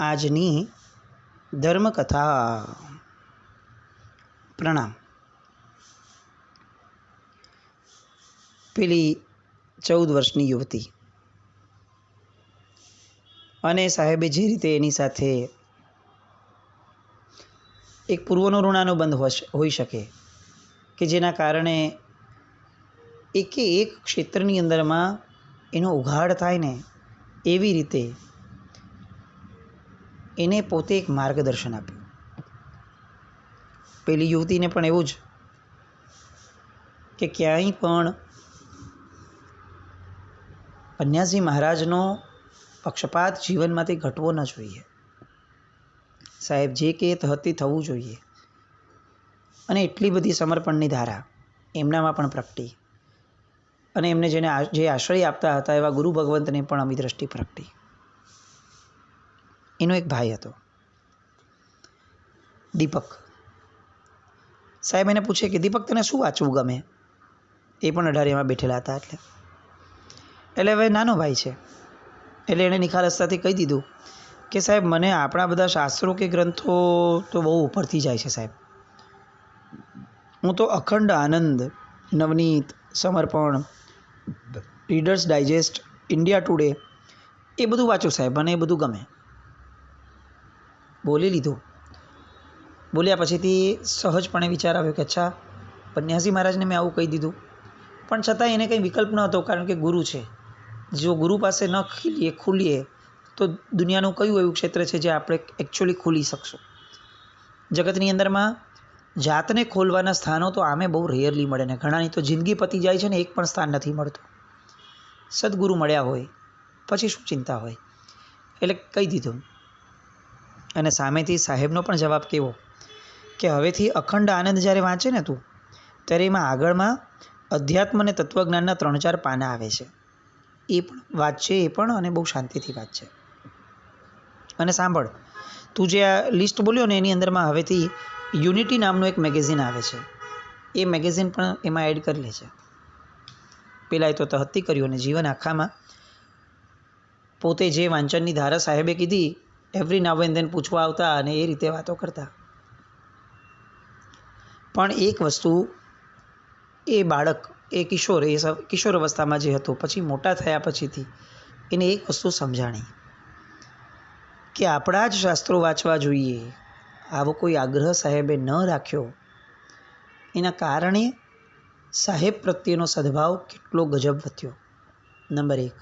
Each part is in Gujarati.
આજની ધર્મકથા. પ્રણામ. પેલી 14 વર્ષની યુવતી અને સાહેબે જે રીતે એની સાથે એક પૂર્વનો ઋણાનુબંધ હોઈ શકે કે જેના કારણે એકે એક ક્ષેત્રની અંદરમાં એનો ઉઘાડ થાય ને એવી રીતે એને પોતે એક માર્ગદર્શન આપ્યું. પેલી યુવતીને પણ એવું જ કે ક્યાંય પણ પન્યાસી મહારાજનો પક્ષપાત જીવનમાંથી ઘટવો ન જોઈએ. સાહેબ જે કહે તે થવું જોઈએ. અને એટલી બધી સમર્પણની ધારા એમનામાં પણ પ્રગટી અને એમને જે આશ્રય આપતા હતા એવા ગુરુ ભગવંતને પણ અમી દ્રષ્ટિ પ્રગટી. એનો એક ભાઈ હતો દીપક. સાહેબ એને પૂછે કે દીપક તને શું વાંચવું ગમે? એ પણ 18 બેઠેલા હતા. એટલે હવે નાનો ભાઈ છે એટલે એણે નિખાલસતાથી કહી દીધું કે સાહેબ મને આપણા બધા શાસ્ત્રો કે ગ્રંથો તો બહુ ઉપરથી જાય છે સાહેબ. હું તો અખંડ આનંદ, નવનીત, સમર્પણ, રીડર્સ ડાયજેસ્ટ, ઇન્ડિયા ટુડે એ બધું વાંચું સાહેબ, મને એ બધું ગમે. બોલી લીધું. બોલ્યા પછીથી સહજપણે વિચાર આવ્યો કે અચ્છા, પન્યાસી મહારાજને મેં આવું કહી દીધું, પણ છતાં એને કંઈ વિકલ્પ ન હતો, કારણ કે ગુરુ છે. જો ગુરુ પાસે ન ખુલીએ તો દુનિયાનું કયું એવું ક્ષેત્ર છે જે આપણે એકચ્યુઅલી ખુલી શકશું? જગતની અંદરમાં જાતને ખોલવાના સ્થાનો તો આમે બહુ રેયરલી મળે ને ઘણાની તો જિંદગી પતી જાય છે ને એક પણ સ્થાન નથી મળતું. સદગુરુ મળ્યા હોય પછી શું ચિંતા હોય? એટલે કહી દીધું. અને સામેથી સાહેબનો પણ જવાબ કેવો કે હવેથી અખંડ આનંદ જ્યારે વાંચે ને તું, ત્યારે એમાં આગળમાં અધ્યાત્મ અને તત્વજ્ઞાનના 3-4 પાના આવે છે. એ પણ વાંચશે, એ પણ, અને બહુ શાંતિથી વાંચશે. અને સાંભળ, તું જે આ લિસ્ટ બોલ્યો ને એની અંદરમાં હવેથી યુનિટી નામનું એક મેગેઝિન આવે છે, એ મેગેઝિન પણ એમાં એડ કરી લે છે. પેલાએ તો તહત્તી કર્યું અને જીવન આખામાં પોતે જે વાંચનની ધારા સાહેબે કીધી એવરી નાવ એન્ડ ધેન પૂછવા આવતા અને એ રીતે વાતો કરતા. પણ એક વસ્તુ એ બાળક, એ કિશોર અવસ્થામાં જે હતો, પછી મોટા થયા પછીથી એને એક વસ્તુ સમજાણી કે આપણા જ શાસ્ત્રો વાંચવા જોઈએ. આવો કોઈ આગ્રહ સાહેબે ન રાખ્યો. એના કારણે સાહેબ પ્રત્યેનો સદભાવ કેટલો ગજબ વધ્યો, નંબર 1.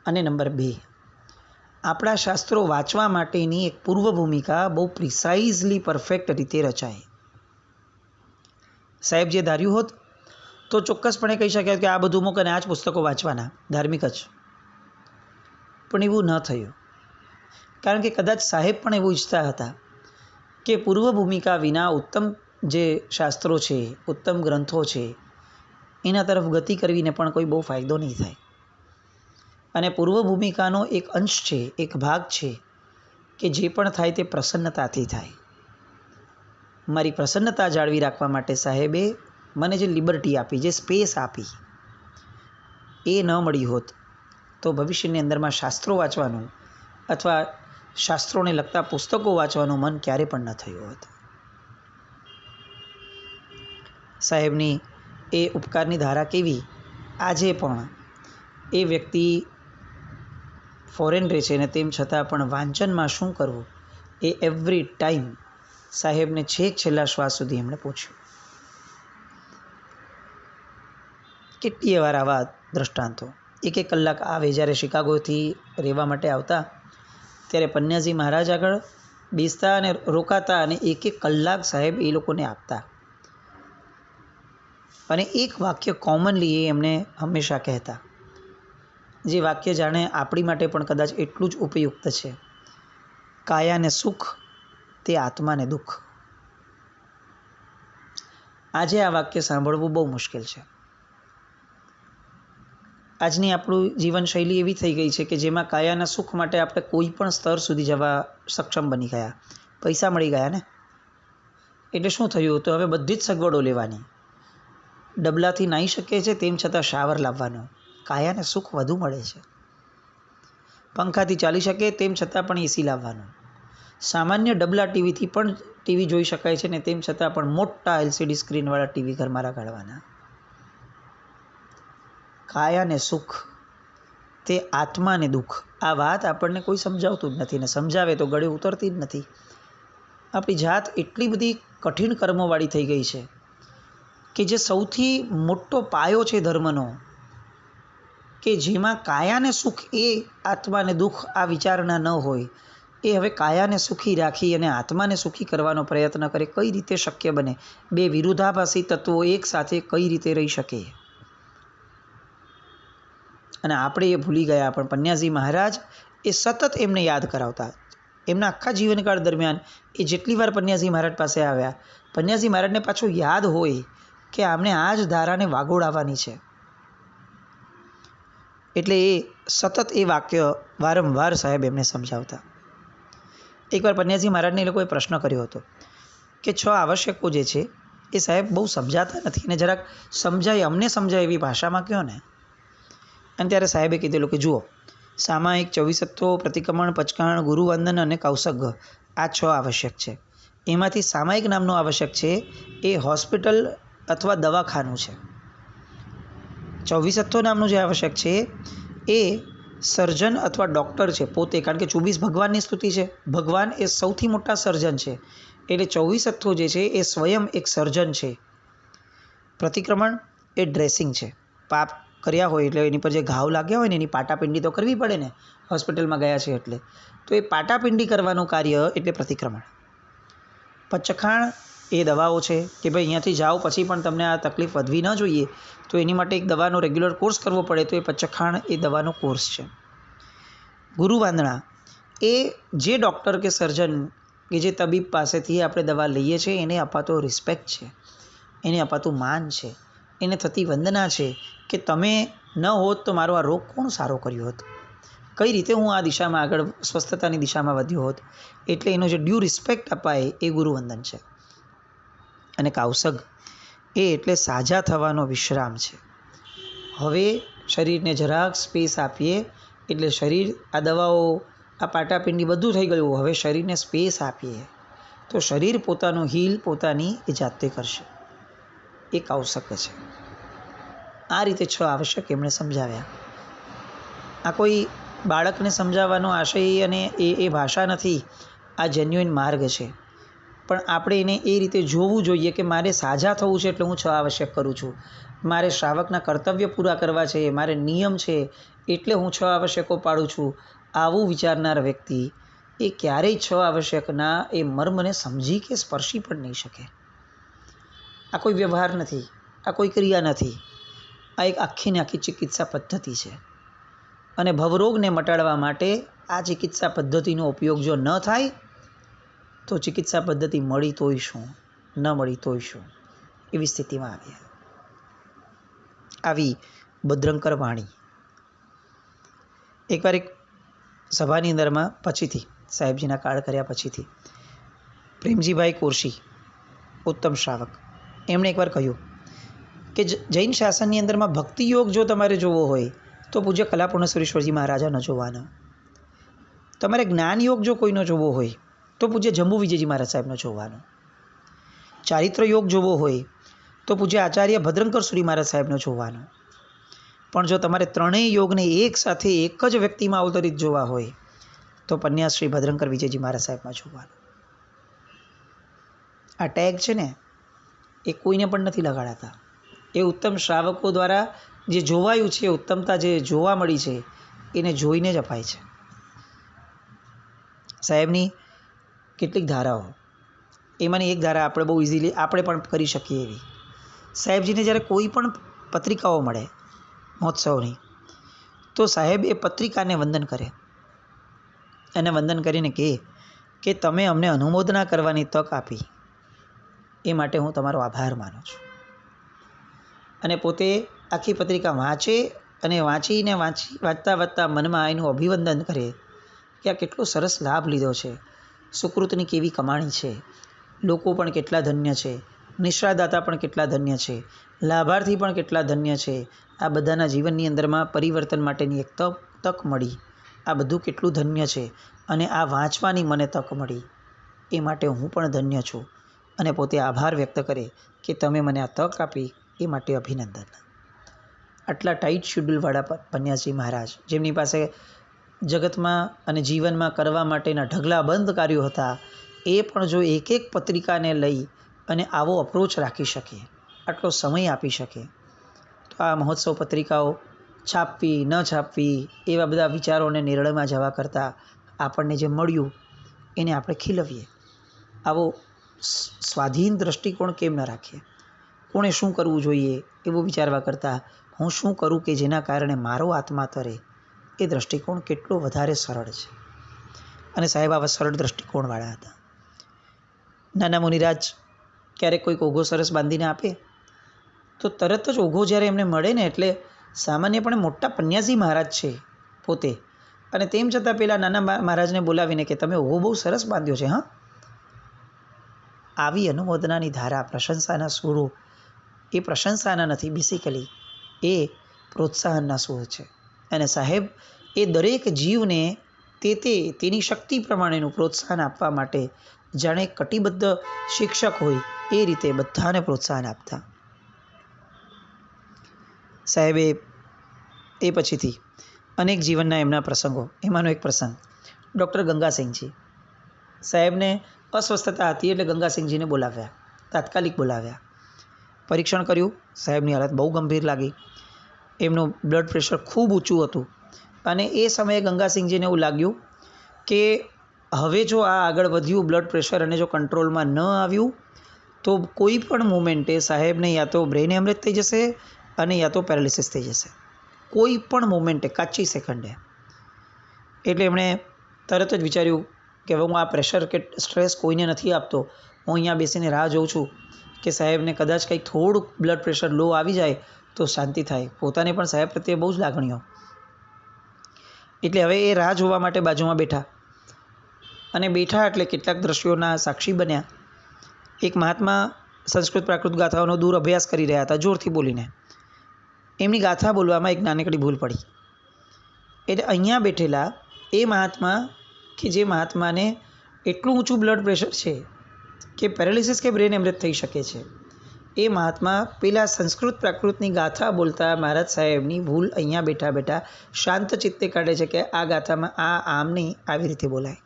અને નંબર 2, આપણા શાસ્ત્રો વાંચવા માટેની એક પૂર્વ ભૂમિકા બહુ પ્રિસાઇઝલી પરફેક્ટ રીતે રચાય. સાહેબ જે ધાર્યું હોત તો ચોક્કસપણે કહી શકાય કે આ બધું મૂક અને આ જ પુસ્તકો વાંચવાના, ધાર્મિક જ. પણ એવું ન થયું, કારણ કે કદાચ સાહેબ પણ એવું ઈચ્છતા હતા કે પૂર્વ ભૂમિકા વિના ઉત્તમ જે શાસ્ત્રો છે, ઉત્તમ ગ્રંથો છે, એના તરફ ગતિ કરવીને પણ કોઈ બહુ ફાયદો નહીં થાય. અને પૂર્વ ભૂમિકાનો એક અંશ છે, એક ભાગ છે કે જે પણ થાય તે પ્રસન્નતાથી થાય. મારી પ્રસન્નતા જાળવી રાખવા માટે સાહેબે મને જે લિબર્ટી આપી, જે સ્પેસ આપી, એ ન મળી હોત તો ભવિષ્યની અંદરમાં શાસ્ત્રો વાંચવાનું અથવા શાસ્ત્રોને લગતા પુસ્તકો વાંચવાનું મન ક્યારે પણ ન થયું હોત. સાહેબની એ ઉપકારની ધારા કેવી આજે પણ એ વ્યક્તિ ફોરેન રહે છે ને તેમ છતાં પણ વાંચનમાં શું કરવું એ એવરી ટાઈમ સાહેબને છેલ્લા શ્વાસ સુધી એમણે પૂછ્યું. કેટલીય વાર આવા દ્રષ્ટાંતો. 1-1 કલાક આવે, જ્યારે શિકાગોથી રહેવા માટે આવતા ત્યારે પન્યાસી મહારાજ આગળ બેસતા અને રોકાતા અને 1-1 કલાક સાહેબ એ લોકોને આપતા. અને એક વાક્ય કોમનલી એ એમને હંમેશા કહેતા, જે વાક્ય જાણે આપણી માટે પણ કદાચ એટલું જ ઉપયુક્ત છે: કાયાને સુખ તે આત્માને દુઃખ. આજે આ વાક્ય સાંભળવું બહુ મુશ્કેલ છે. આજની આપણું જીવનશૈલી એવી થઈ ગઈ છે કે જેમાં કાયાના સુખ માટે આપણે કોઈ પણ સ્તર સુધી જવા સક્ષમ બની ગયા. પૈસા મળી ગયા ને એટલે શું થયું? તો હવે બધી જ સગવડો લેવાની. ડબલાથી નાહી શકે છે તેમ છતાં શાવર લાવવાનો. કાયાને સુખ વધુ મળે છે. પંખાથી ચાલી શકે તેમ છતાં પણ એસી લાવવાનું. સામાન્ય ડબલા ટીવીથી પણ ટીવી જોઈ શકાય છે ને તેમ છતાં પણ મોટા એલસીડી સ્ક્રીનવાળા ટીવી ઘરમાં લગાડવાના. કાયાને સુખ તે આત્માને દુઃખ. આ વાત આપણને કોઈ સમજાવતું જ નથી ને સમજાવે તો ગળે ઉતરતી જ નથી. આપણી જાત એટલી બધી કઠિન કર્મોવાળી થઈ ગઈ છે કે જે સૌથી મોટો પાયો છે ધર્મનો, કે જેમાં કાયાને સુખ એ આત્માને દુઃખ આ વિચારણા ન હોય, એ હવે કાયાને સુખી રાખી અને આત્માને સુખી કરવાનો પ્રયત્ન કરે. કઈ રીતે શક્ય બને? બે વિરુદ્ધાભાસી તત્વો એક સાથે કઈ રીતે રહી શકે? અને આપણે એ ભૂલી ગયા. પણ પન્યાજી મહારાજ એ સતત એમને યાદ કરાવતા. એમના આખા જીવનકાળ દરમિયાન એ જેટલી વાર પન્યાજી મહારાજ પાસે આવ્યા, પન્યાજી મહારાજને પાછું યાદ હોય કે આમને આ જ ધારાને વાગોળાવવાની છે. એટલે એ સતત એ વાક્ય વારંવાર સાહેબ એમને સમજાવતા. એકવાર પન્યાજી મહારાજને એ લોકોએ પ્રશ્ન કર્યો હતો કે 6 આવશ્યકો જે છે એ સાહેબ બહુ સમજાતા નથી, અને જરાક સમજાય, અમને સમજાય એવી ભાષામાં કહો ને. અને ત્યારે સાહેબે કીધેલું કે જુઓ, સામાયિક, ચોવીસત્તો, પ્રતિક્રમણ, પચકાણ, ગુરુવંદન અને કૌસગ, આ 6 આવશ્યક છે. એમાંથી સામાયિક નામનું આવશ્યક છે એ હોસ્પિટલ અથવા દવાખાનું છે. ચોવીસત્તો નામનું જે આવશ્યક છે એ સર્જન અથવા ડૉક્ટર છે પોતે, કારણ કે 24 ભગવાનની સ્તુતિ છે. ભગવાન એ સૌથી મોટા સર્જન છે, એટલે 24 જે છે એ સ્વયં એક સર્જન છે. પ્રતિક્રમણ એ ડ્રેસિંગ છે. પાપ કર્યા હોય એટલે એની પર જે ઘાવ લાગ્યા હોય ને એની પાટાપિંડી તો કરવી પડે ને, હોસ્પિટલમાં ગયા છે એટલે. તો એ પાટાપિંડી કરવાનું કાર્ય એટલે પ્રતિક્રમણ. પચખાણ એ દવાઓ છે કે ભાઈ અહીંયાથી જાઓ પછી પણ તમને આ તકલીફ વધવી ન જોઈએ તો એની માટે એક દવાનો રેગ્યુલર કોર્સ કરવો પડે, તો એ પચખાણ એ દવાનો કોર્સ છે. ગુરુવાંદના એ જે ડૉક્ટર કે સર્જન કે જે તબીબ પાસેથી આપણે દવા લઈએ છીએ એને અપાતો રિસ્પેક્ટ છે, એને અપાતું માન છે, એને થતી વંદના છે કે તમે ન હોત તો મારો આ રોગ કોણ સારો કર્યો હોત, કઈ રીતે હું આ દિશામાં આગળ સ્વસ્થતાની દિશામાં વધ્યો હોત. એટલે એનો જે ડ્યુ રિસ્પેક્ટ અપાય એ ગુરુવંદન છે. અને કૌસગ એ એટલે સાજા થવાનો વિશ્રામ છે. હવે શરીરને જરાક સ્પેસ આપીએ એટલે શરીર, આ દવાઓ, આ પાટાપિંડી બધું થઈ ગયું, હવે શરીરને સ્પેસ આપીએ તો શરીર પોતાનું હીલ પોતાની એ જાતે કરશે. એ કૌસક છે. આ રીતે 6 આવશ્યક એમણે સમજાવ્યા. આ કોઈ બાળકને સમજાવવાનો આશય અને એ ભાષા નથી, આ જેન્યુઇન માર્ગ છે. પણ આપણે એને એ રીતે જોવું જોઈએ કે મારે સાજા થવું છે એટલે હું 6 આવશ્યક કરું છું, મારે શ્રાવકના કર્તવ્ય પૂરા કરવા છે, મારે નિયમ છે એટલે હું 6 આવશ્યકો પાડું છું. આવું વિચારનાર વ્યક્તિ એ ક્યારેય 6 આવશ્યકના એ મર્મને સમજી કે સ્પર્શી પણ નહીં શકે. આ કોઈ વ્યવહાર નથી, આ કોઈ ક્રિયા નથી, આ એક આખીને આખી ચિકિત્સા પદ્ધતિ છે. અને ભવરોગને મટાડવા માટે આ ચિકિત્સા પદ્ધતિનો ઉપયોગ જો ન થાય તો ચિકિત્સા પદ્ધતિ મળી તોય શું, ન મળી તોય શું, એવી સ્થિતિમાં આવ્યા. આવી ભદ્રંકર વાણી. એકવાર એક સભાની અંદરમાં પછીથી સાહેબજીના કાળ કર્યા પછીથી પ્રેમજીભાઈ કોરશી, ઉત્તમ શ્રાવક, એમણે એકવાર કહ્યું કે જૈન શાસનની અંદરમાં ભક્તિ યોગ જો તમારે જોવો હોય તો પૂજ્ય કલાપૂર્ણેશ્વરીશ્વરજી મહારાજાનો જોવાનો. તમારે જ્ઞાન યોગ જો કોઈનો જોવો હોય તો પૂજ્ય જંબુ વિજયજી મહારાજ સાહેબનો જોવાનો. ચારિત્ર યોગ જોવો હોય તો પૂજ્ય આચાર્ય ભદ્રંકર સુરી મહારાજ સાહેબનો જોવાનો. પણ જો તમારે ત્રણેય યોગને એક સાથે એક જ વ્યક્તિમાં અવતરિત જોવા હોય તો પન્યાસ શ્રી ભદ્રંકર વિજયજી મહારાજ સાહેબમાં જોવાનો. આ ટેગ છે ને એ કોઈને પણ નથી લગાડાતા, એ ઉત્તમ શ્રાવકો દ્વારા જે જોવાયું છે, ઉત્તમતા જે જોવા મળી છે એને જોઈને જ અપાય છે. સાહેબની કેટલીક ધારાઓ, એમાંની એક ધારા આપણે બહુ ઇઝીલી આપણે પણ કરી શકીએ એવી. સાહેબજીને જ્યારે કોઈ પણ પત્રિકાઓ મળે મહોત્સવની તો સાહેબ એ પત્રિકાને વંદન કરે અને વંદન કરીને કહે કે તમે અમને અનુમોદના કરવાની તક આપી એ માટે હું તમારો આભાર માનું છું. અને પોતે આખી પત્રિકા વાંચે અને વાંચતા મનમાં એનું અભિવંદન કરે કે આ કેટલો સરસ લાભ લીધો છે, સુકૃતની કેવી કમાણી છે, લોકો પણ કેટલા ધન્ય છે, નિશ્રાદાતા પણ કેટલા ધન્ય છે, લાભાર્થી પણ કેટલા ધન્ય છે. આ બધાના જીવનની અંદરમાં પરિવર્તન માટેની એક તક મળી આ બધું કેટલું ધન્ય છે અને આ વાંચવાની મને તક મળી એ માટે હું પણ ધન્ય છું. અને પોતે આભાર વ્યક્ત કરે કે તમે મને આ તક આપી એ માટે અભિનંદન. આટલા ટાઈટ શેડ્યુલવાળા પન્યાસી મહારાજ, જેમની પાસે જગતમાં અને જીવનમાં કરવા માટેના ઢગલાબંધ કાર્યો હતા, એ પણ જો એક એક પત્રિકાને લઈ અને આવો અપ્રોચ રાખી શકે, આટલો સમય આપી શકે, તો આ મહોત્સવ પત્રિકાઓ છાપવી ન છાપવી એવા બધા વિચારોને નિર્ણયમાં જવા કરતાં આપણને જે મળ્યું એને આપણે ખીલવીએ. આવો સ્વાધીન દૃષ્ટિકોણ કેમ ન રાખીએ? કોણે શું કરવું જોઈએ એવું વિચારવા કરતાં હું શું કરું કે જેના કારણે મારો આત્મા તરે, એ દૃષ્ટિકોણ કેટલો વધારે સરળ છે. અને સાહેબ આવા સરળ દૃષ્ટિકોણવાળા હતા. નાના મુનિરાજ ક્યારેક કોઈક ઓઘો સરસ બાંધીને આપે તો તરત જ ઓઘો જ્યારે એમને મળે ને, એટલે સામાન્યપણે મોટા પન્યાસી મહારાજ છે પોતે, અને તેમ છતાં પેલા નાના મહારાજને બોલાવીને કે તમે ઓઘો બહુ સરસ બાંધ્યો છે. હા, આવી અનુમોદનાની ધારા, પ્રશંસાના સુરો, એ પ્રશંસાના નથી, બેસિકલી એ પ્રોત્સાહનના સુર છે. અને સાહેબ એ દરેક જીવને તેની શક્તિ પ્રમાણેનું પ્રોત્સાહન આપવા માટે જાણે કટિબદ્ધ શિક્ષક હોય એ રીતે બધાને પ્રોત્સાહન આપતા. સાહેબે એ પછીથી અનેક જીવનના એમના પ્રસંગો, એમાંનો એક પ્રસંગ ડૉક્ટર ગંગાસિંહજી સાહેબને અસ્વસ્થતા હતી એટલે ગંગાસિંહજીને બોલાવ્યા, તાત્કાલિક બોલાવ્યા. પરીક્ષણ કર્યું, સાહેબની હાલત બહુ ગંભીર લાગી. એમનું બ્લડ પ્રેશર ખૂબ ઊંચું હતું અને એ સમયે ગંગાસિંહજીને એવું લાગ્યું કે હવે જો આ આગળ વધ્યું બ્લડ પ્રેશર અને જો કંટ્રોલમાં ન આવ્યું તો કોઈ પણ મોમેન્ટે સાહેબને યા તો બ્રેઇન હેમરેજ થઈ જશે અને યા તો પેરાલિસિસ થઈ જશે, કોઈ પણ મોમેન્ટે, કાચી સેકન્ડે. એટલે એમણે તરત જ વિચાર્યું કે હવે હું આ પ્રેશર કે સ્ટ્રેસ કોઈને નથી આપતો, હું અહીંયા બેસીને રાહ જોઉં છું કે સાહેબને કદાચ કંઈક થોડુંક બ્લડ પ્રેશર લો આવી જાય તો શાંતિ થાય. પોતાને પણ સાહેબ પ્રત્યે બહુ જ લાગણીઓ. એટલે હવે એ રાહ જોવા માટે બાજુમાં બેઠા, અને બેઠા એટલે કેટલાક દ્રશ્યોના સાક્ષી બન્યા. એક મહાત્મા સંસ્કૃત પ્રાકૃત ગાથાઓનો દૂર અભ્યાસ કરી રહ્યા હતા જોરથી બોલીને. એમની ગાથા બોલવામાં એક નાનકડી ભૂલ પડી. એટલે અહીંયા બેઠેલા એ મહાત્મા, કે જે મહાત્માને એટલું ઊંચું બ્લડ પ્રેશર છે કે પેરાલિસિસ કે બ્રેન હેમરેજ થઈ શકે છે, એ મહાત્મા પેલા સંસ્કૃત પ્રાકૃતની ગાથા બોલતા મહારાજ સાહેબની ભૂલ અહીંયા બેઠા બેઠા શાંત ચિત્તે કાઢે છે કે આ ગાથામાં આ આમ નહીં, આવી રીતે બોલાય.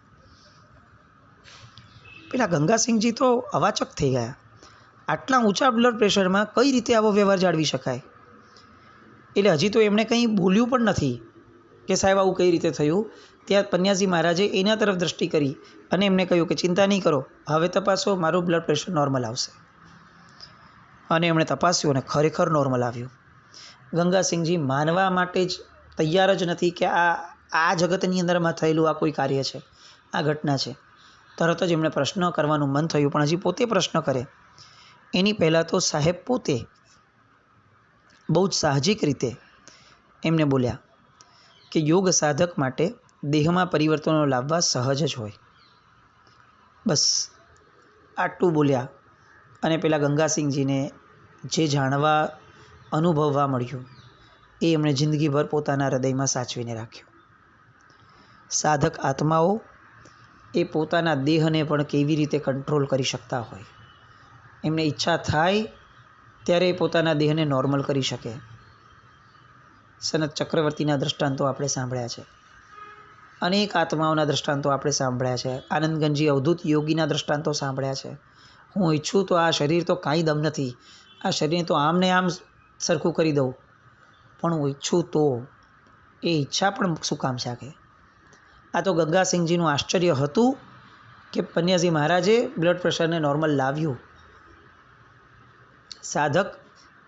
પેલા ગંગાસિંહજી તો અવાચક થઈ ગયા. આટલા ઊંચા બ્લડ પ્રેશરમાં કઈ રીતે આવો વ્યવહાર જાળવી શકાય? એટલે હજી તો એમણે કંઈ બોલ્યું પણ નથી કે સાહેબ આવું કઈ રીતે થયું. ત્યાં પન્યાસી મહારાજે એના તરફ દ્રષ્ટિ કરી અને એમને કહ્યું કે ચિંતા નહીં કરો, હવે તપાસો, મારું બ્લડ પ્રેશર નોર્મલ આવશે. અને એમણે તપાસ્યું અને ખરેખર નોર્મલ આવ્યું. ગંગાસિંહજી માનવા માટે જ તૈયાર જ નથી કે આ જગતની અંદરમાં થયેલું આ કોઈ કાર્ય છે, આ ઘટના છે. તરત જ એમણે પ્રશ્ન કરવાનું મન થયું, પણ હજી પોતે પ્રશ્ન કરે એની પહેલાં તો સાહેબ પોતે બહુ જ સાહજિક રીતે એમને બોલ્યા કે યોગ સાધક માટે દેહમાં પરિવર્તનો લાવવા સહજ જ હોય. બસ આટલું બોલ્યા અને પેલા ગંગાસિંહજીને જે જાણવા અનુભવવા મળ્યું એ એમણે જિંદગીભર પોતાના હૃદયમાં સાચવીને રાખ્યું. સાધક આત્માઓ એ પોતાના દેહને પણ કેવી રીતે કંટ્રોલ કરી શકતા હોય, એમને ઈચ્છા થાય ત્યારે પોતાના દેહને નોર્મલ કરી શકે. સનત ચક્રવર્તીના દૃષ્ટાંતો આપણે સાંભળ્યા છે, અનેક આત્માઓના દૃષ્ટાંતો આપણે સાંભળ્યા છે, આનંદગંજી અવધૂત યોગીના દૃષ્ટાંતો સાંભળ્યા છે. હું ઈચ્છું તો આ શરીર તો કાંઈ દમ નથી, આ શરીરને તો આમને આમ સરખું કરી દઉં, પણ હું ઈચ્છું તો એ ઈચ્છા પણ શું કામ છે? આ તો ગંગાસિંહજીનું આશ્ચર્ય હતું કે પન્યાસી મહારાજે બ્લડ પ્રેશરને નોર્મલ લાવ્યું. સાધક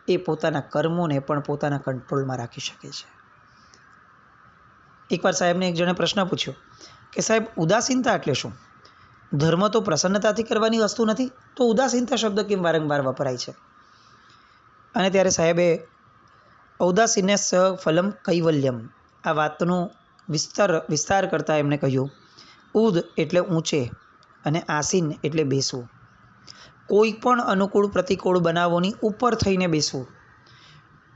એ પોતાના કર્મોને પણ પોતાના કંટ્રોલમાં રાખી શકે છે. એકવાર સાહેબને એક જણે પ્રશ્ન પૂછ્યો કે સાહેબ ઉદાસીનતા એટલે શું? ધર્મ તો પ્રસન્નતાથી કરવાની વસ્તુ નથી, તો ઉદાસીનતા શબ્દ કેમ વારંવાર વપરાય છે? અને ત્યારે સાહેબે ઔદાસીન્યસ્સ ફલમ કૈવલ્યમ, આ વાતનો વિસ્તાર કરતાં એમણે કહ્યું, ઉદ એટલે ઊંચે અને આસીન એટલે બેસવું. કોઈ પણ અનુકૂળ પ્રતિકૂળ બનાવોની ઉપર થઈને બેસવું.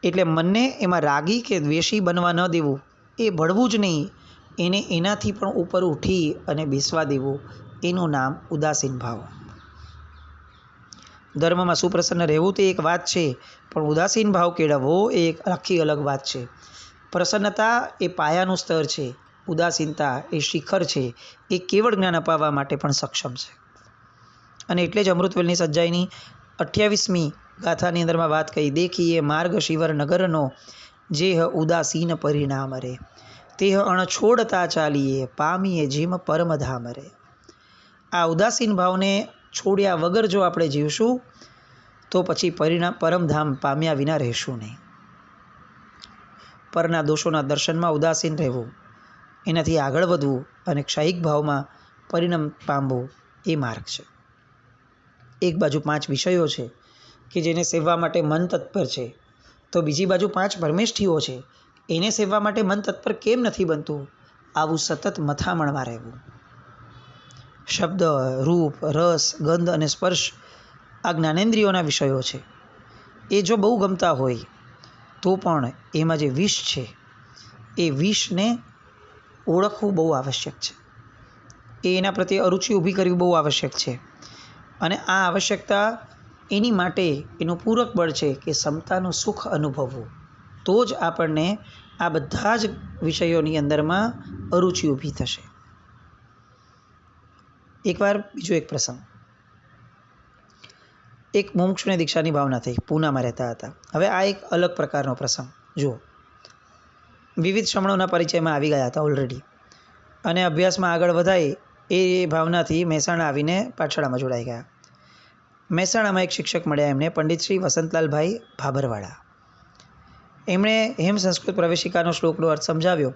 એટલે મનને એમાં રાગી કે દ્વેષી બનવા ન દેવું, એ ભળવું જ નહીં, એને એનાથી પણ ઉપર ઉઠી અને બેસવા દેવું, એનું નામ ઉદાસીન ભાવ. ધર્મમાં સુપ્રસન્ન રહેવું તે એક વાત છે, પણ ઉદાસીન ભાવ કેળવવો એ એક આખી અલગ વાત છે. પ્રસન્નતા એ પાયાનું સ્તર છે, ઉદાસીનતા એ શિખર છે, એ કેવળ જ્ઞાન અપાવવા માટે પણ સક્ષમ છે. અને એટલે જ અમૃતવેલની સજ્જાઈની 28મી ગાથાની અંદરમાં વાત કહી, દેખીએ માર્ગ શિવર નગરનો જેહ ઉદાસીન પરિણામ રે, તેહ અણછોડતા ચાલીએ પામીએ જેમ પરમધામ રે. આ ઉદાસીન ભાવને છોડ્યા વગર જો આપણે જીવશું તો પછી પરમધામ પામ્યા વિના રહેશું નહીં. પરના દોષોના દર્શનમાં ઉદાસીન રહેવું, એનાથી આગળ વધવું અને ક્ષાયિક ભાવમાં પરિણામ પામવું એ માર્ગ છે. એક બાજુ 5 વિષયો છે કે જેને સેવવા માટે મન તત્પર છે, તો બીજી બાજુ 5 પરમેષ્ઠીઓ છે, એને સેવવા માટે મન તત્પર કેમ નથી બનતું? આવું સતત મથામણમાં રહેવું. શબ્દ, રૂપ, રસ, ગંધ અને સ્પર્શ આ જ્ઞાનેન્દ્રિયોના વિષયો છે. એ જો બહુ ગમતા હોય તો પણ એમાં જે વિષ છે એ વિષને ઓળખવું બહુ આવશ્યક છે. એના પ્રત્યે અરુચિ ઊભી કરવી બહુ આવશ્યક છે. અને આ આવશ્યકતા એની માટે એનું પૂરક બળ છે કે સમતાનું સુખ અનુભવવું. તો જ આપણને આ બધા જ વિષયોની અંદરમાં અરુચિ ઊભી થશે. એકવાર બીજો એક પ્રસંગ, એક મુમુક્ષુને દીક્ષાની ભાવના થઈ, પૂનામાં રહેતા હતા. હવે આ એક અલગ પ્રકારનો પ્રસંગ. જુઓ, વિવિધ શ્રમણોના પરિચયમાં આવી ગયા હતા ઓલરેડી, અને અભ્યાસમાં આગળ વધાય એ ભાવનાથી મહેસાણા આવીને પાઠશાળામાં જોડાઈ ગયા. મહેસાણામાં એક શિક્ષક મળ્યા એમને, પંડિત શ્રી વસંતલાલભાઈ ભાભરવાળા. એમણે હેમ સંસ્કૃત પ્રવેશિકાનો શ્લોકનો અર્થ સમજાવ્યો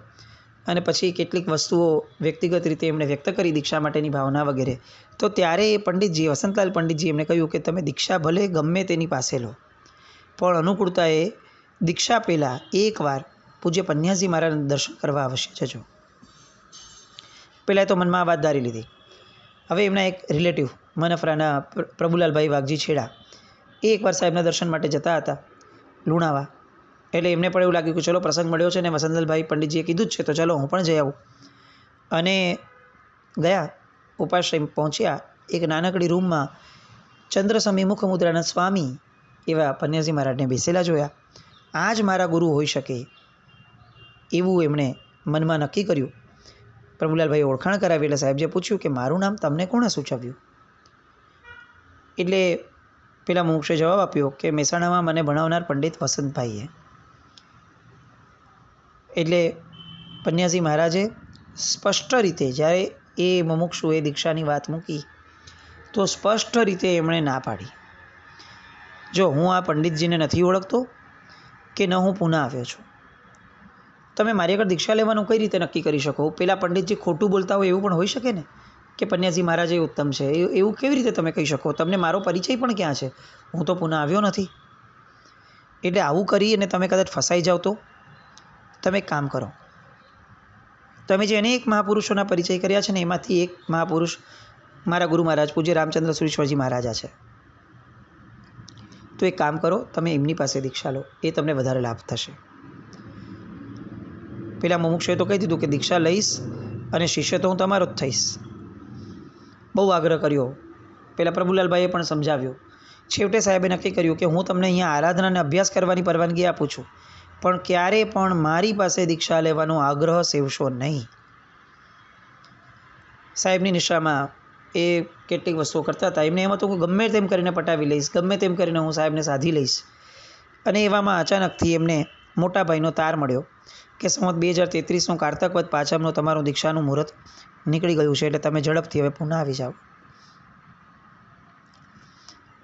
અને પછી કેટલીક વસ્તુઓ વ્યક્તિગત રીતે એમણે વ્યક્ત કરી, દીક્ષા માટેની ભાવના વગેરે. તો ત્યારે એ પંડિતજી, વસંતલાલ પંડિતજી, એમણે કહ્યું કે તમે દીક્ષા ભલે ગમે તેની પાસે લો, પણ અનુકૂળતાએ દીક્ષા પહેલાં એકવાર પૂજ્ય પન્યાસી મહારાજના દર્શન કરવા અવશ્ય જજો. પહેલાં તો મનમાં આ વાત ધારી લીધી. હવે એમના એક રિલેટિવ મનફરાના પ્રભુલાલભાઈ વાઘજી છેડા એ એકવાર સાહેબના દર્શન માટે જતા હતા લુણાવા. એટલે એમને પણ એવું લાગ્યું કે ચલો પ્રસંગ મળ્યો છે ને વસંતલાલભાઈ પંડિતજીએ કીધું જ છે તો ચલો હું પણ જઈ આવું. અને ગયા, ઉપાશ્રય પહોંચ્યા. એક નાનકડી રૂમમાં ચંદ્રસમી મુખ મુદ્રાના સ્વામી એવા પન્યાસી મહારાજને બેસેલા જોયા. આ જ મારા ગુરુ હોઈ શકે એવું એમણે મનમાં નક્કી કર્યું. પ્રભુલાલભાઈએ ઓળખાણ કરાવી એટલે સાહેબજીએ પૂછ્યું કે મારું નામ તમને કોણે સૂચવ્યું? એટલે પેલા મુમુક્ષે જવાબ આપ્યો કે મહેસાણામાં મને ભણાવનાર પંડિત વસંતભાઈએ. એટલે પન્યાસી મહારાજે સ્પષ્ટ રીતે, જ્યારે એ મુમુક્ષુએ દીક્ષાની વાત મૂકી તો સ્પષ્ટ રીતે એમણે ના પાડી. જો હું આ પંડિતજીને નથી ઓળખતો કે ન હું પુના આવ્યો છું, તમે મારી આગળ દીક્ષા લેવાનું કઈ રીતે નક્કી કરી શકો? પેલા પંડિતજી ખોટું બોલતા હોય એવું પણ હોઈ શકે ને, કે પન્યાસી મહારાજ એ ઉત્તમ છે, એવું કેવી રીતે તમે કહી શકો? તમને મારો પરિચય પણ ક્યાં છે? હું તો પુના આવ્યો નથી. એટલે આવું કરી અને તમે કદાચ ફસાઈ જાઓ તો તમે એક કામ કરો, તમે જે અનેક મહાપુરુષોના પરિચય કર્યા છે ને એમાંથી એક મહાપુરુષ મારા ગુરુ મહારાજ પૂજ્ય રામચંદ્ર સુરીશ્વરજી મહારાજા છે. તો એક કામ કરો, તમે એમની પાસે દીક્ષા લો, એ તમને વધારે લાભ થશે. પેલા મુમુક્ષુએ તો કહી દીધું કે દીક્ષા લઈશ અને શિષ્ય તો હું તમારો જ થઈશ. બહુ આગ્રહ કર્યો. પેલા પ્રભુલાલભાઈએ પણ સમજાવ્યું. છેવટે સાહેબે નક્કી કર્યું કે હું તમને અહીંયા આરાધના અને અભ્યાસ કરવાની પરવાનગી આપું છું, પણ ક્યારે પણ મારી પાસે દીક્ષા લેવાનો આગ્રહ સેવશો નહીં. સાહેબની નિશામાં એ કેટલીક વસ્તુઓ કરતા હતા. એમને એમ હતું કે ગમે તેમ કરીને પટાવી લઈશ, ગમે તેમ કરીને હું સાહેબને સાધી લઈશ. અને એવામાં અચાનકથી એમને મોટા ભાઈનો તાર મળ્યો કે સંવત 2033નું કારતક વદ પાંચમનું તમારું દીક્ષાનું મુહૂર્ત નીકળી ગયું છે, એટલે તમે ઝડપથી હવે પુના આવી જાઓ.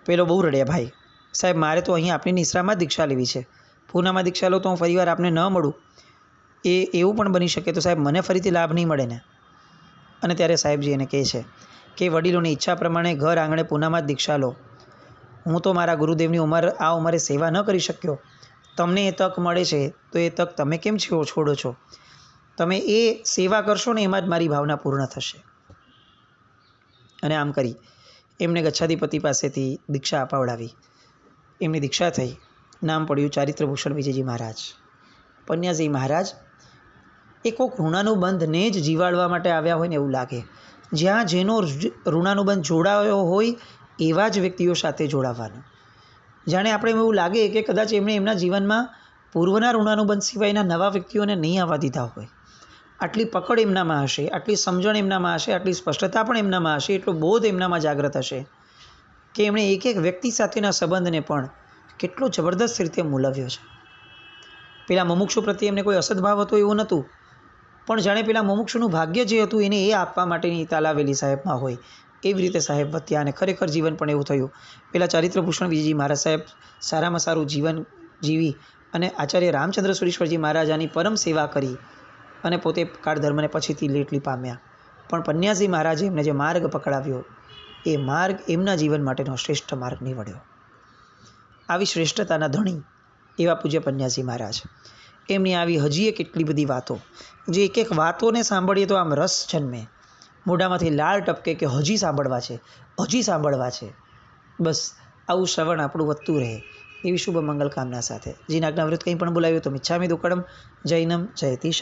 પેલો બહુ રડ્યા, ભાઈ સાહેબ મારે તો અહીં આપની નિશ્રામાં જ દીક્ષા લેવી છે, પુનામાં દીક્ષા લો તો હું ફરીવાર આપને ન મળું, એવું પણ બની શકે તો સાહેબ મને ફરીથી લાભ નહીં મળે ને. અને ત્યારે સાહેબજી એને કહે છે કે વડીલોની ઈચ્છા પ્રમાણે ઘર આંગણે પુનામાં જ દીક્ષા લો. હું તો મારા ગુરુદેવની આ ઉંમરે સેવા ન કરી શક્યો, તમને એ તક મળે છે તો એ તક તમે કેમ છોડો છો? તમે એ સેવા કરશો ને એમાં જ મારી ભાવના પૂર્ણ થશે. અને આમ કરી એમને ગચ્છાધિપતિ પાસેથી દીક્ષા અપાવડાવી. એમની દીક્ષા થઈ. નામ પડ્યું ચારિત્રભૂષણ વિજયજી મહારાજ. પન્યાસી મહારાજ એ કોઈક ઋણાનુબંધને જ જીવાડવા માટે આવ્યા હોય ને એવું લાગે. જ્યાં જેનો ઋણાનુબંધ જોડાયો હોય એવા જ વ્યક્તિઓ સાથે જોડાવાનું. જાણે આપણે એવું લાગે કે કદાચ એમણે એમના જીવનમાં પૂર્વના ઋણાનુબંધ સિવાયના નવા વ્યક્તિઓને નહીં આવવા દીધા હોય. આટલી પકડ એમનામાં હશે, આટલી સમજણ એમનામાં હશે, આટલી સ્પષ્ટતા પણ એમનામાં હશે, એટલો બોધ એમનામાં જાગ્રત હશે કે એમણે એક એક વ્યક્તિ સાથેના સંબંધને પણ કેટલો જબરદસ્ત રીતે મૂલવ્યો છે. પેલા મુમુક્ષુ પ્રત્યે એમને કોઈ અસદભાવ હતો એવું નહોતું, પણ જાણે પેલા મુમુક્ષુનું ભાગ્ય જે હતું એને એ આપવા માટેની તાલાવેલી સાહેબમાં હોય એવી રીતે સાહેબ વધ્યા અને ખરેખર જીવન પણ એવું થયું. પેલા ચરિત્રભૂષણ વિજયજી મહારાજ સાહેબ સારામાં સારું જીવન જીવી અને આચાર્ય રામચંદ્ર સુરીશ્વરજી મહારાજાની પરમ સેવા કરી અને પોતે કાળધર્મને પછીથી લેટલી પામ્યા. પણ પન્યાસી મહારાજે એમને જે માર્ગ પકડાવ્યો એ માર્ગ એમના જીવન માટેનો શ્રેષ્ઠ માર્ગ નીવડ્યો. આવી શ્રેષ્ઠતાના ધણી એવા પૂજ્ય પન્યાસી મહારાજ, એમની આવી હજીએ કેટલી બધી વાતો, જે એક એક વાતોને સાંભળીએ તો આમ રસ જન્મે, મોઢામાંથી લાળ ટપકે કે હજી સાંભળવા છે, હજી સાંભળવા છે. બસ આવું શ્રવણ આપણું વધતું રહે એવી શુભ મંગલ કામના સાથે જીનાજ્ઞા વિરુદ્ધ કંઈ પણ બોલાવ્યું તો મિચ્છામિ દુક્કડમ. જૈનમ જયતિ.